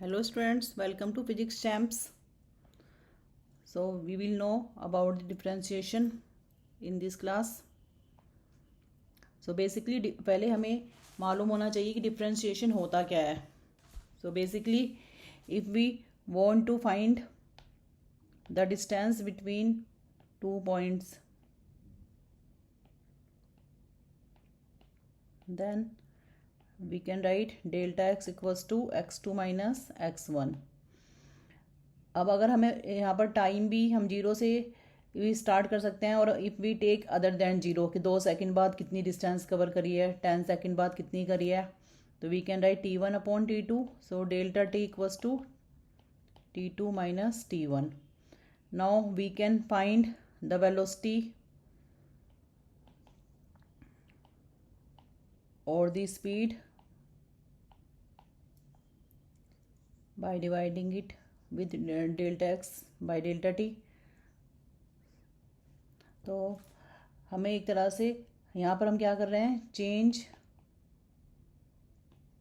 Hello students, welcome to Physics Champs. So we will know about the differentiation in this class. So basically पहले हमें मालूम होना चाहिए कि differentiation होता क्या है. So basically if we want to find the distance between 2 points, then we can write delta x equals to x2 minus x1. अब अगर हमें यहाँ पर टाइम भी हम 0 से भी स्टार्ट कर सकते हैं, और if we take other than 0 कि 2 सेकंड बाद कितनी डिस्टेंस कवर करी है, 10 सेकंड बाद कितनी करी है, तो we can write T1 upon T2. So delta T equals to T2 minus T1. Now we can find the velocity और the speed by dividing it with delta x by delta t. तो हमें एक तरह से यहाँ पर हम क्या कर रहे हैं, चेंज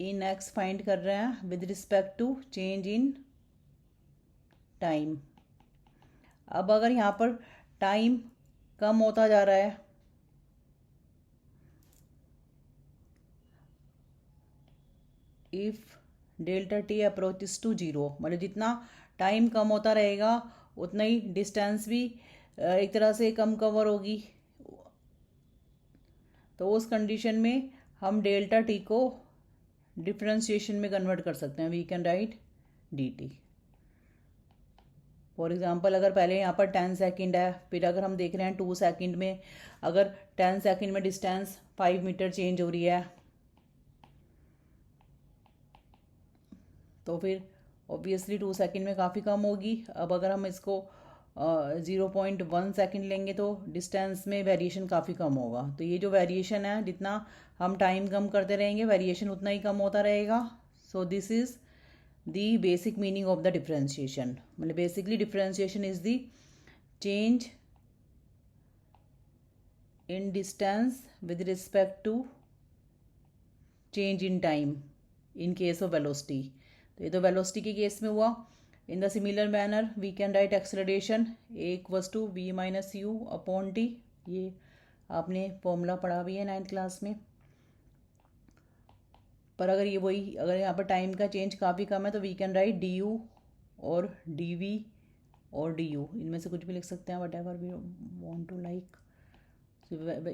इन x फाइंड कर रहे हैं with respect to change in time. अब अगर यहाँ पर टाइम कम होता जा रहा है, if delta t approaches to 0, मतलब जितना टाइम कम होता रहेगा उतना ही डिस्टेंस भी एक तरह से कम कवर होगी. तो उस कंडीशन में हम डेल्टा टी को डिफरेंशिएशन में कन्वर्ट कर सकते हैं. We can write d t. For example अगर पहले यहाँ पर 10 सेकंड है, फिर अगर हम देख रहे हैं 2 सेकंड में, अगर 10 सेकंड में डिस्टेंस 5 मीटर चेंज हो रही है, तो फिर ऑब्वियसली 2 सेकंड में काफ़ी कम होगी. अब अगर हम इसको 0.1 सेकंड लेंगे तो डिस्टेंस में वेरिएशन काफ़ी कम होगा. तो ये जो वेरिएशन है, जितना हम टाइम कम करते रहेंगे वेरिएशन उतना ही कम होता रहेगा. So this is the basic meaning of the differentiation. मतलब basically differentiation is the change in distance with respect to change in time in case of velocity. तो ये तो वेलोसिटी के केस में हुआ. In the similar manner we can write acceleration a equals to v minus u upon t. ये आपने formula पढ़ा भी है 9th क्लास में. पर अगर ये वही, अगर यहाँ पर टाइम का चेंज काफ़ी कम है तो we can write d u और डी वी और डी यू. इनमें से कुछ भी लिख सकते हैं, whatever we want to like.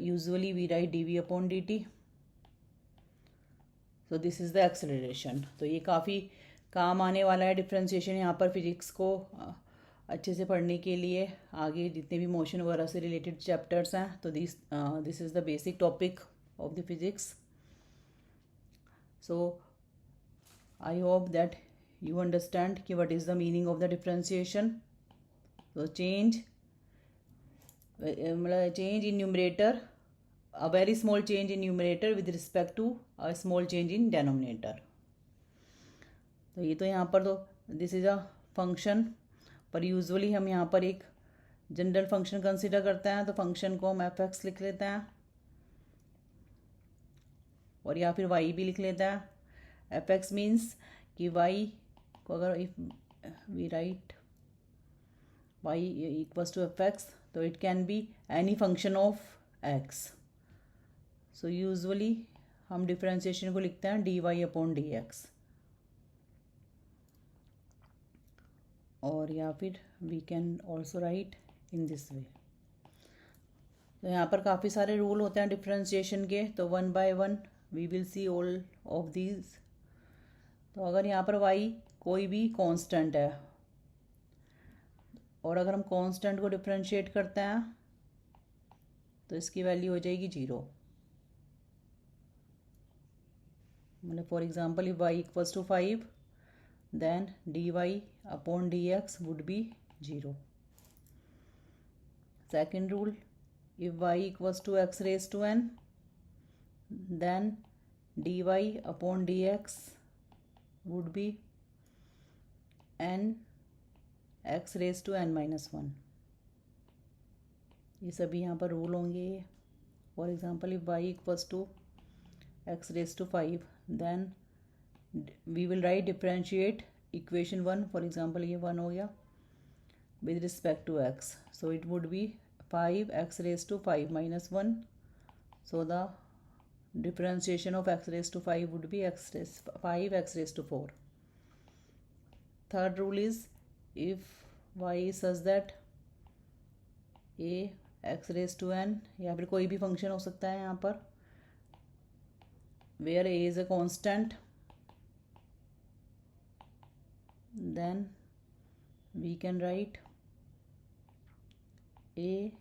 Usually we write d v upon d t. So this is the acceleration. तो ये काफ़ी काम आने वाला है डिफ्रेंशिएशन यहाँ पर फिजिक्स को अच्छे से पढ़ने के लिए. आगे जितने भी मोशन वगैरह से रिलेटेड चैप्टर्स हैं, तो this is the basic topic of the physics. So I hope that you understand कि what is the meaning of the differentiation. तो चेंज, मतलब change in numerator, a very small change in numerator with respect to a small change in denominator. तो ये तो यहाँ पर तो this is a function, पर यूजुअली हम यहाँ पर एक जनरल फंक्शन कंसिडर करते हैं. तो फंक्शन को हम एफ एक्स लिख लेते हैं, और या फिर वाई भी लिख लेते हैं. एफ एक्स मीन्स कि वाई को अगर if we write y equals to f x, तो it can be any function of x. So usually हम डिफरेंशिएशन को लिखते हैं d y upon d x, और या फिर we can also write in this way. तो यहाँ पर काफ़ी सारे रूल होते हैं डिफरेंशिएशन के, तो one by one we will see all of these. तो अगर यहाँ पर वाई कोई भी कांस्टेंट है, और अगर हम कांस्टेंट को डिफरेंशिएट करते हैं तो इसकी वैल्यू हो जाएगी 0. मतलब for example if y equals to 5, then dy upon dx would be 0. Second rule, if y equals to x raised to n, then dy upon dx would be n x raised to n minus 1. ये सभी यहाँ पर rule होंगे. For example if y equals to x raised to 5, then we will write differentiate equation one, for example ये one हो गया with respect to x, so it would be 5x raised to 5 minus 1, so the differentiation of x raised to 5 would be 5x raised to 4. Third rule is if y is such that a x raised to n, या फिर कोई भी function हो सकता है यहाँ पर, where a is a constant, then we can write a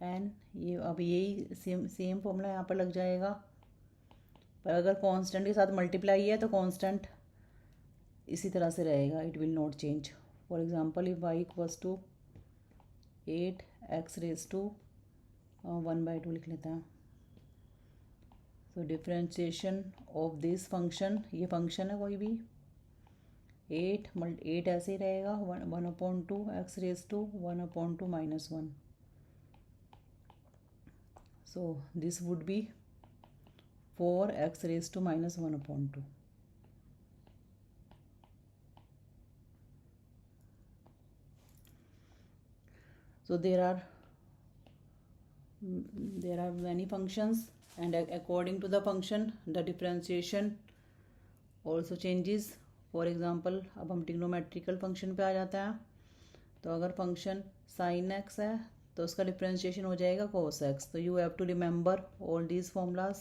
n, ये अब यही सेम फॉर्मूला यहाँ पर लग जाएगा, पर अगर कांस्टेंट के साथ मल्टीप्लाई है तो कांस्टेंट इसी तरह से रहेगा, it will not change. For example if y equals to 8x raise to 1/2 लिख लेते हैं. So differentiation of this function, ये फंक्शन है कोई भी, 8 ऐसे ही रहेगा 1/2 x raise to 1/2 minus 1. So this would be 4x raised to minus 1/2. So there are many functions, and according to the function the differentiation also changes. For example, अब हम trigonometrical function पे आ जाते हैं. तो अगर फंक्शन sin x है तो उसका डिफ्रेंशिएशन हो जाएगा cos x. तो you have to remember all these formulas.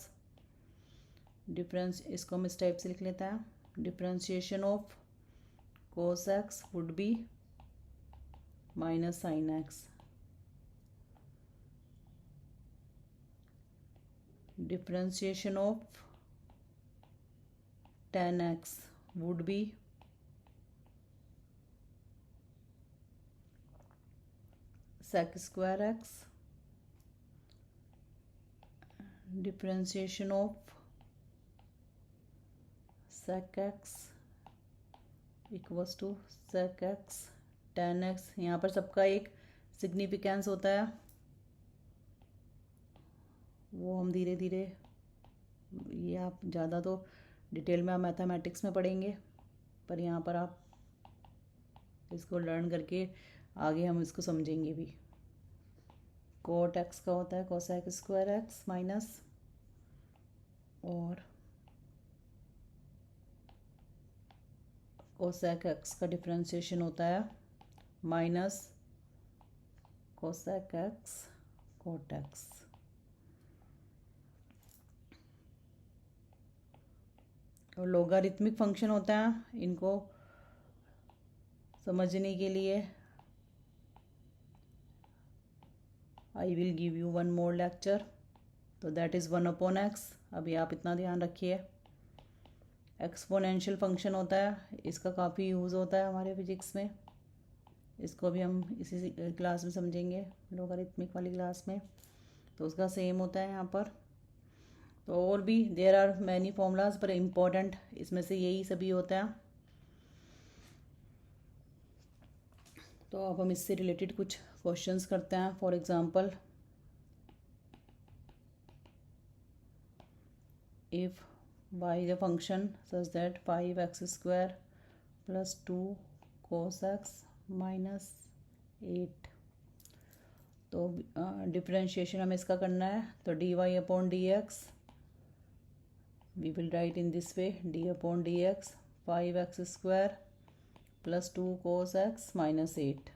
Difference इसको हम इस टाइप से लिख लेते हैं. Differentiation of cos x would be minus sin x. Differentiation of tan x would be sec square x. Differentiation of sec x equals to sec x tan x. यहाँ पर सबका एक सिग्निफिकेंस होता है, वो हम धीरे धीरे, ये आप ज़्यादा तो डिटेल में आप मैथमेटिक्स में पढ़ेंगे, पर यहाँ पर आप इसको लर्न करके आगे हम इसको समझेंगे भी. कोट एक्स का होता है कोसेक स्क्वायर एक्स माइनस, और कोसेक एक्स का डिफरेंशिएशन होता है minus cosec x cot x. और लोगारिथमिक फंक्शन होता है, इनको समझने के लिए I will give you one more lecture. तो दैट इज़ 1/x. अभी आप इतना ध्यान रखिए. एक्सपोनेंशियल फंक्शन होता है, इसका काफ़ी यूज़ होता है हमारे फिजिक्स में, इसको भी हम इसी क्लास में समझेंगे, लोगारिथमिक वाली क्लास में. तो उसका सेम होता है यहाँ पर. तो और भी देयर आर मैनी फॉर्मूलाज, पर इम्पोर्टेंट इसमें से यही सभी होता है. तो अब हम इससे रिलेटेड कुछ क्वेश्चंस करते हैं. For example, if y is a function such that 5x square plus 2 cos x minus 8. तो डिफ्रेंशिएशन हमें इसका करना है. तो dy/dx we will write in this way, d/dx 5x square plus 2 cos x minus 8.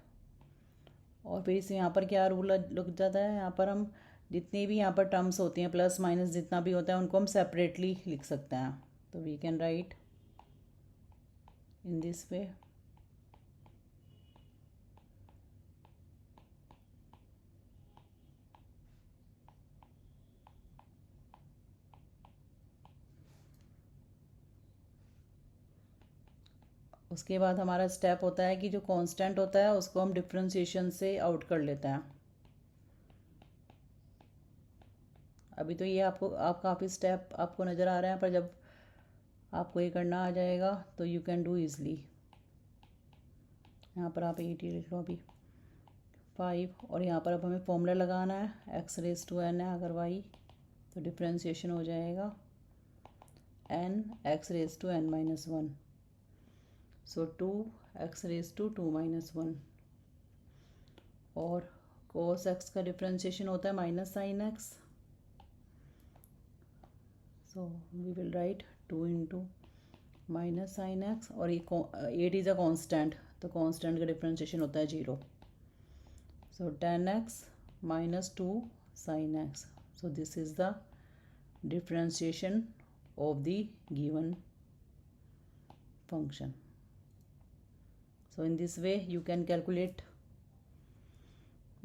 और फिर इसे यहाँ पर क्या रूल लग जाता है, यहाँ पर हम जितनी भी यहाँ पर टर्म्स होती हैं, प्लस माइनस जितना भी होता है, उनको हम सेपरेटली लिख सकते हैं. तो we can write in this way. उसके बाद हमारा स्टेप होता है कि जो कांस्टेंट होता है उसको हम डिफ्रेंशिएशन से आउट कर लेते हैं. अभी तो ये आप काफ़ी स्टेप आपको नज़र आ रहे हैं, पर जब आपको ये करना आ जाएगा तो यू कैन डू ईज़ली. यहाँ पर आप 80 लिख लो अभी 5, और यहाँ पर अब हमें फॉर्मूला लगाना है. x⁻n है अगर y, तो डिफ्रेंशिएशन हो जाएगा n x⁻n-1. सो 2x⁻²-1 और cos x का डिफ्रेंशिएशन होता है -sin x, so we will write 2 × -sin x और ये 8 इज़ अ कांस्टेंट, तो कांस्टेंट का डिफ्रेंशिएशन होता है 0, सो 10x - 2 sin x, so this is the differentiation of the given function. So in this way you can calculate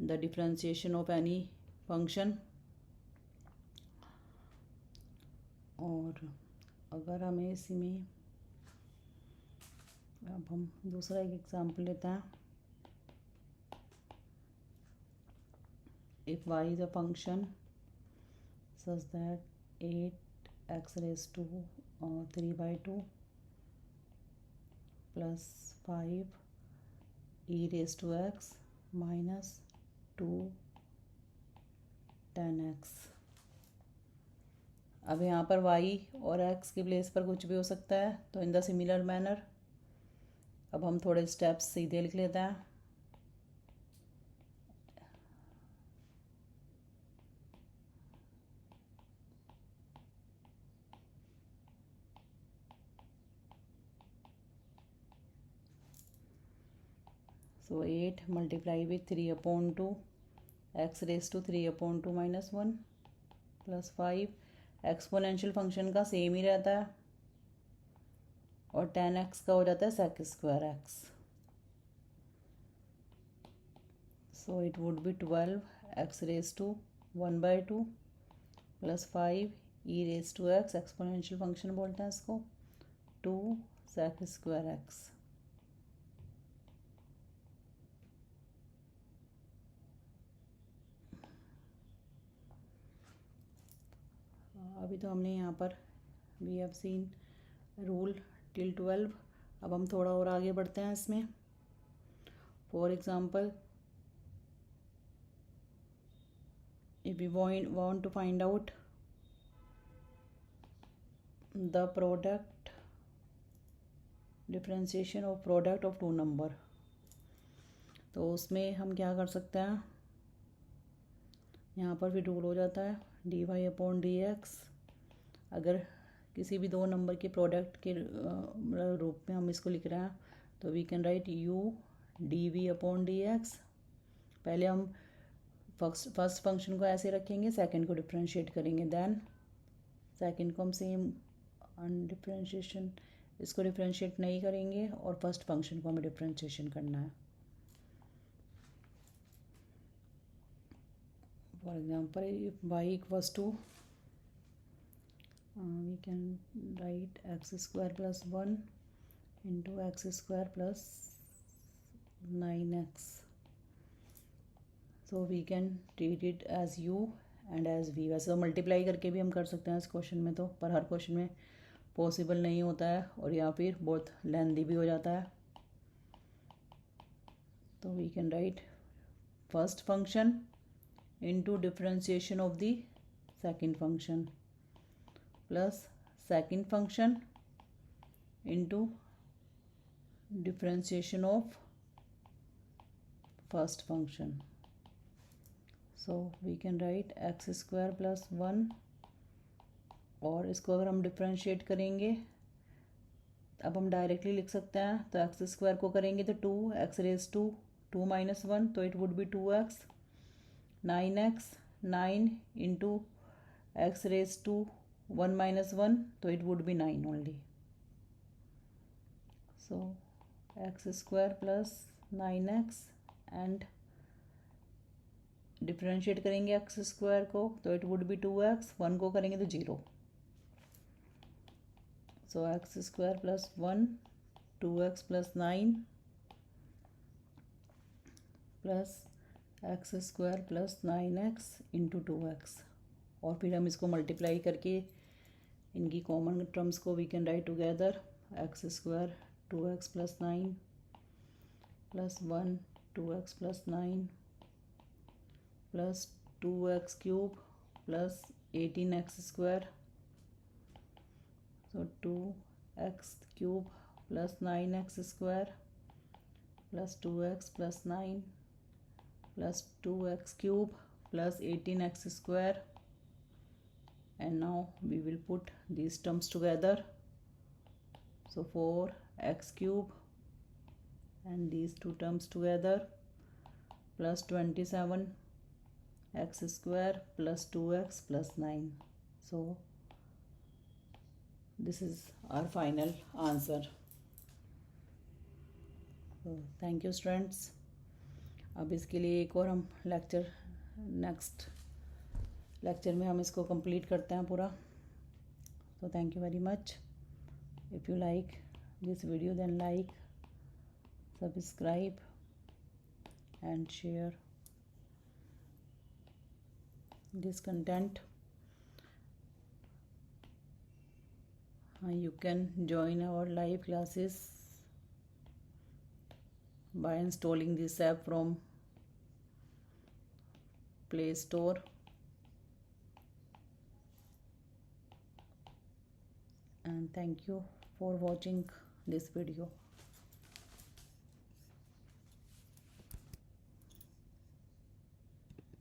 the differentiation of any function. और अगर हमें इसमें अब हम दूसरा एक एग्जाम्पल लेते हैं. If y is a function such that 8x⁻³ plus 5e⁻x minus 2 10x. अब यहाँ पर y और x की प्लेस पर कुछ भी हो सकता है, तो इन द सिमिलर मैनर अब हम थोड़े स्टेप्स सीधे लिख लेते हैं. So 8 multiply with 3/2 x⁻³ -1 plus 5 exponential function का सेम ही रहता है और 10x का हो जाता है sec²x. So it would be 12x⁻² plus 5e⁻x exponential function बोलते हैं इसको 2 sec²x. अभी तो हमने यहाँ पर we have seen rule till 12. अब हम थोड़ा और आगे बढ़ते हैं इसमें. For example if we want to find out the product differentiation of product of two number, तो उसमें हम क्या कर सकते हैं. यहाँ पर भी रूल हो जाता है dy/dx. अगर किसी भी दो नंबर के प्रोडक्ट के रूप में हम इसको लिख रहे हैं तो we can right u dv/dx. पहले हम फर्स्ट फंक्शन को ऐसे रखेंगे, सेकंड को डिफ्रेंशिएट करेंगे, देन सेकंड को हम सेम अनडिफ्रेंशिएशन इसको डिफ्रेंशिएट नहीं करेंगे और फर्स्ट फंक्शन को हमें डिफ्रेंशिएशन करना है. For example if y = we can write x² + 1 into x² + 9x. So we can treat it as u and as v. वैसे तो मल्टीप्लाई करके भी हम कर सकते हैं इस क्वेश्चन में, तो पर हर क्वेश्चन में पॉसिबल नहीं होता है और या फिर बहुत लेंदी भी हो जाता है. तो we can write first function into differentiation of the second function plus second function into differentiation of first function. So we can write x² + 1 और इसको अगर हम डिफ्रेंशिएट करेंगे अब हम डायरेक्टली लिख सकते हैं. तो x² को करेंगे तो 2x⁻² -1 तो it would be 2x. 9x 9 into x⁻1 -1 तो it would be 9 only. So x² + 9x and differentiate करेंगे x² को तो इट वुड बी 2x. 1 को करेंगे तो 0. सो x² + 1 2x + 9 plus x² + 9x into 2x और फिर हम इसको मल्टीप्लाई करके इनकी कॉमन टर्म्स को we can write together x² 2x + 9 plus 1 2x + 9 plus 2x³ plus 18x². So 2x³ plus 9x square plus 2x plus 9 plus 2x cube plus 18x square. And now we will put these terms together. So 4x cube and these two terms together plus 27 x square plus 2x plus 9. So this is our final answer. So thank you students. अब इसके लिए एक और हम next lecture में हम इसको complete करते हैं पूरा. So thank you very much. If you like this video, then like, subscribe and share this content. You can join our live classes by installing this app from Play Store. And thank you for watching this video.